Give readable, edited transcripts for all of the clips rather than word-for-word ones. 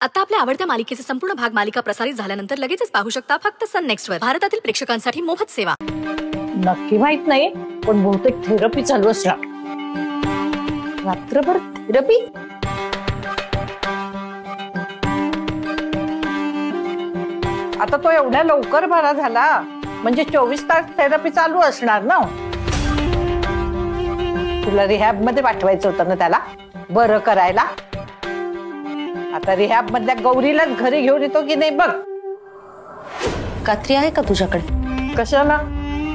आता आपल्या आवडत्या मालिकेचे संपूर्ण भाग मालिका प्रसारित झाल्यानंतर लगेचच पाहू शकता फक्त सन नेक्स्ट वर. भारतातील प्रेक्षकांसाठी मोफत सेवा. नक्की माहित नाही, पण बहुतेक थेरपी चालू असणार. रात्रभर थेरपी? आता तो एवढ्या लवकर बरा झाला म्हणजे 24 तास थेरपी चालू असणार ना. तुला रिहॅब मध्ये पाठवायचं होतं ना त्याला बरं करायला. आता रिहॅब मधल्या गौरीलाच घरी घेऊन येतो की नाही बघ. कात्री आहे का तुझ्याकडे? कशाला?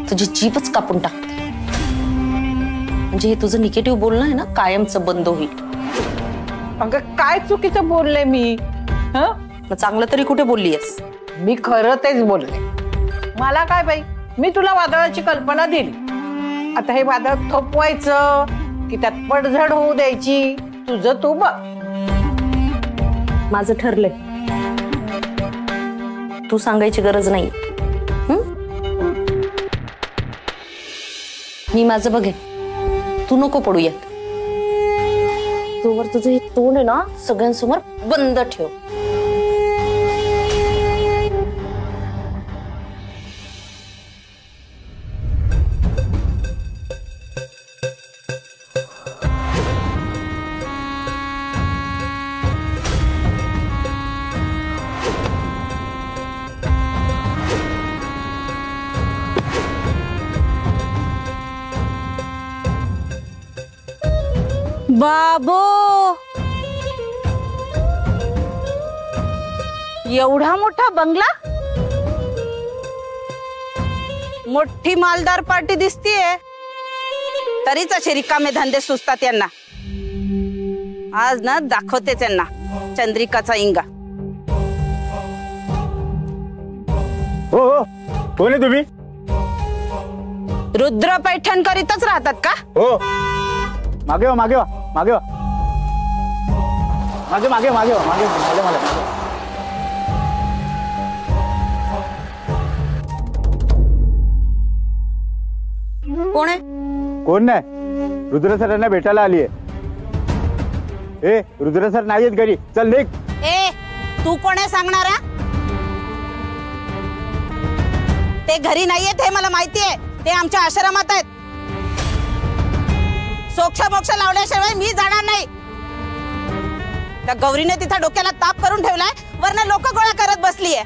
तुझी जीभच कापून टाकते. म्हणजे हे तुझं निगेटिव्ह बोलणं आहे ना कायमचं बंद होईल. अगं काय चुकीचं बोलले मी? चांगलं तरी कुठे बोललीयस? मी खरं तेच बोलले. मला काय बाई, मी तुला वादळाची कल्पना दिली. आता हे वादळ थोपवायचं की त्यात पडझड होऊ द्यायची तुझं तू बघ. माझं ठरलंय, तू सांगायची गरज नाही. मी माझं बघेन, तू नको पडूयात. तोवर तुझं हे तोंड आहे ना सगळ्यांसमोर बंद ठेव. बाबो, एवढा मोठा बंगला, मोठी मालदार पार्टी दिसतीये. तरीच असे रिकामे धंदे सुचतात यांना. आज ना दाखवते त्यांना चंद्रिकाचा इंगा. हो हो, कोण आहे तुम्ही? रुद्र पैठण करीतच राहतात का? हो, मागे हो, मागे हो, मागे हो, मागे मागे मागे हो, मागे मागे मागे. कोण आहे? कोण नाही, रुद्र सरांना भेटायला आली आहे. ए, रुद्र सर नाही आहेत घरी, चल निघ. ए, तू कोण आहे सांगणारा? ते घरी नाहीयेत हे मला माहितीये. ते आमच्या आश्रमात आहेत. सोक्ष मोक्ष लावल्याशिवाय मी जाणार नाही. त्या गौरीने तिथं डोक्याला ताप करून ठेवलाय, वरनं लोक गोळा करत बसलीये.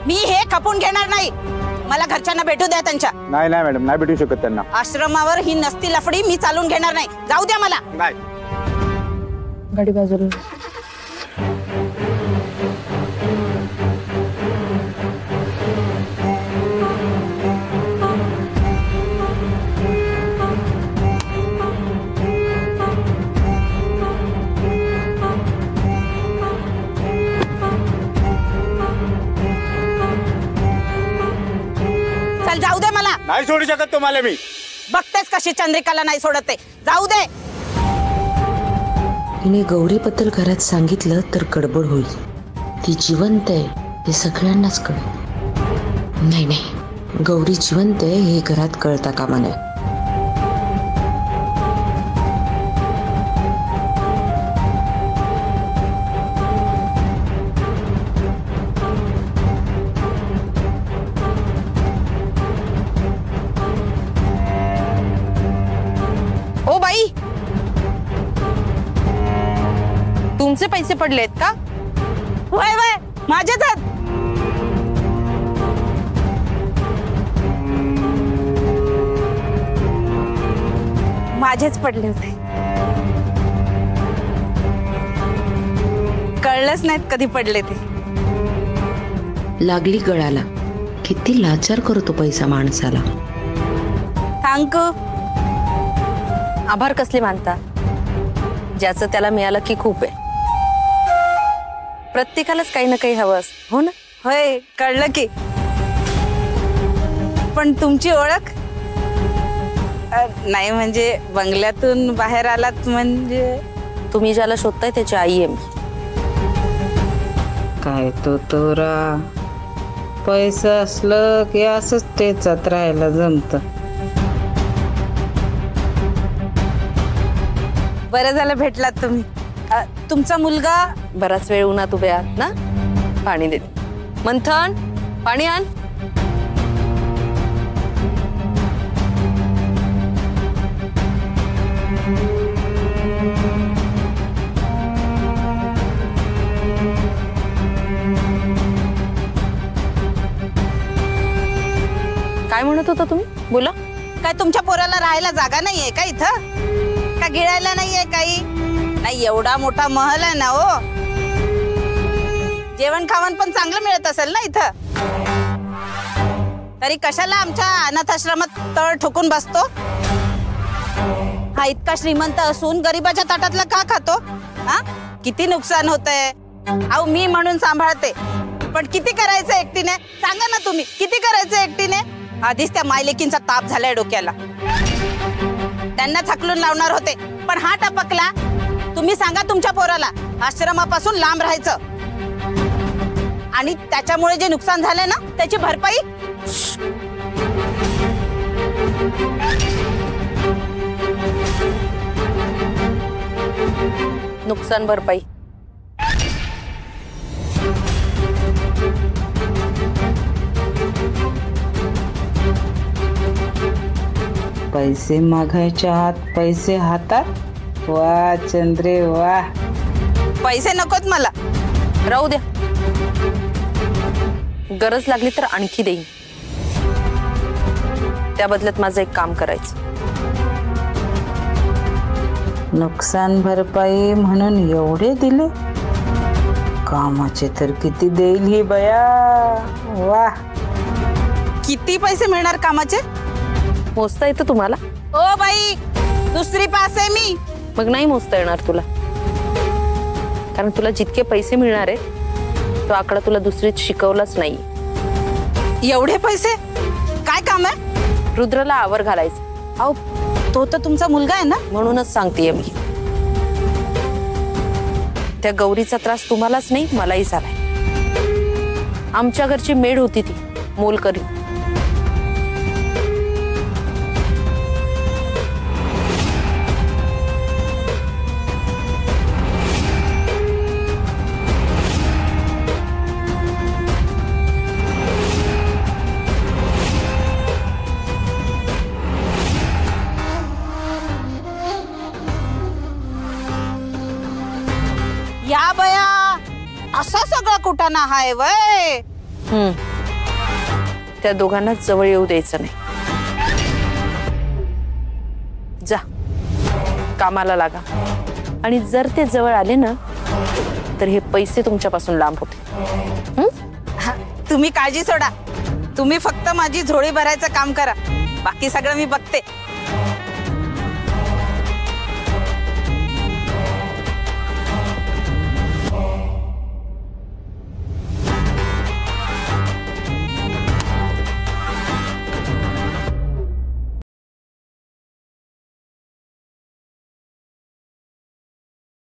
मी हे खपून घेणार नाही. मला घरच्यांना भेटू द्या त्यांच्या. नाही नाही मॅडम, नाही भेटू शकत त्यांना. आश्रमावर ही नसती लफडी मी चालून घेणार नाही. जाऊ द्या मला. नाही. गाडी बाजूला. जाऊ दे मला. नाही सोडू शकत तुम्हाला मी. बघतेस कशी चंद्रिकाला नाही सोडत ते. जाऊ दे. हिने गौरीबद्दल घरात सांगितलं तर गडबड होईल. ती जिवंत आहे हे सगळ्यांनाच कळेल. नाही नाही, गौरी जिवंत आहे हे घरात कळता कामा नये. ओ बाई, तुमचे पैसे पडलेत का? वय वय, माझेच आहेत. माझेच पडले होते. कळलंच नाहीत कधी पडले ते. लागली गळाला. किती लाचार करतो पैसा माणसाला. थँक्यू. आभार कसले मानता? ज्याचं त्याला मिळालं की खूप आहे. प्रत्येकालाच काही ना काही हवं असतं, हो ना? होय, कळलं की. पण तुमची ओळख नाही, म्हणजे बंगल्यातून बाहेर आलात म्हणजे. तुम्ही ज्याला शोधताय त्याची आई आहे मी. काय तो तोरा पैसा असलं की असंच तेचात राहायला जमतं. बरं झालं भेटलात तुम्ही. तुमचा मुलगा बराच वेळ उन्हात उभे आहात ना, पाणी देते. मंथन, पाणी आण. काय म्हणत होता तुम्ही? बोला. काय तुमच्या पोराला राहायला जागा नाहीये का इथं? का गिळायला नाहीये काही? नाही, एवढा मोठा महल आहे ना हो. जेवण खावण पण चांगलं मिळत असेल ना इथं. तरी कशाला आमच्या अनाथाश्रमात तळ ठोकून बसतो? हा इतका श्रीमंत असून गरीबाच्या ताटातलं का खातो? हा, किती नुकसान होतंय. अहो मी म्हणून सांभाळते, पण किती करायचं एकटीने? सांगा ना तुम्ही, किती करायचं एकटीने? आधीच त्या मायलेकींचा ताप झालाय डोक्याला. त्यांना थकलून लावणार होते, पण हा टपकला. तुम्ही सांगा तुमच्या पोराला आश्रमापासून लांब राहायचं, आणि त्याच्यामुळे जे नुकसान झालंय ना त्याची भरपाई. नुकसान भरपाई. पैसे मागायच्या आत पैसे हातात. वा चंद्रे वा. पैसे नकोत मला. राहू द्या, गरज लागली तर आणखी देईन. त्या बदल्यात माझं एक काम करायचं. नुकसान भरपाई म्हणून एवढे दिले? कामाचे तर किती देईल ही बया. वा. किती पैसे मिळणार कामाचे? मोजता येतं तुम्हाला? ओ बाई, दुसरी पास आहे मी. मग नाही मोजता येणार तुला, कारण तुला जितके पैसे मिळणार आहेत तो आकडा तुला दुसरीत शिकवलाच नाही. एवढे पैसे? काय काम आहे? रुद्रला आवर घालायचं. अहो तो तर तुमचा मुलगा आहे ना. म्हणूनच सांगतेय मी. त्या गौरीचा त्रास तुम्हालाच नाही, मलाही झालाय. आमच्या घरची मेड होती ती, मोलकरी. या बया, असा सगळा कुटाणा हाय वय. त्या दोघांना जवळ येऊ द्यायचं नाही. जा, कामाला लागा. आणि जर ते जवळ आले ना तर हे पैसे तुमच्यापासून लांब होते. तुम्ही काळजी सोडा. तुम्ही फक्त माझी झोळी भरायचं काम करा, बाकी सगळं मी बघते.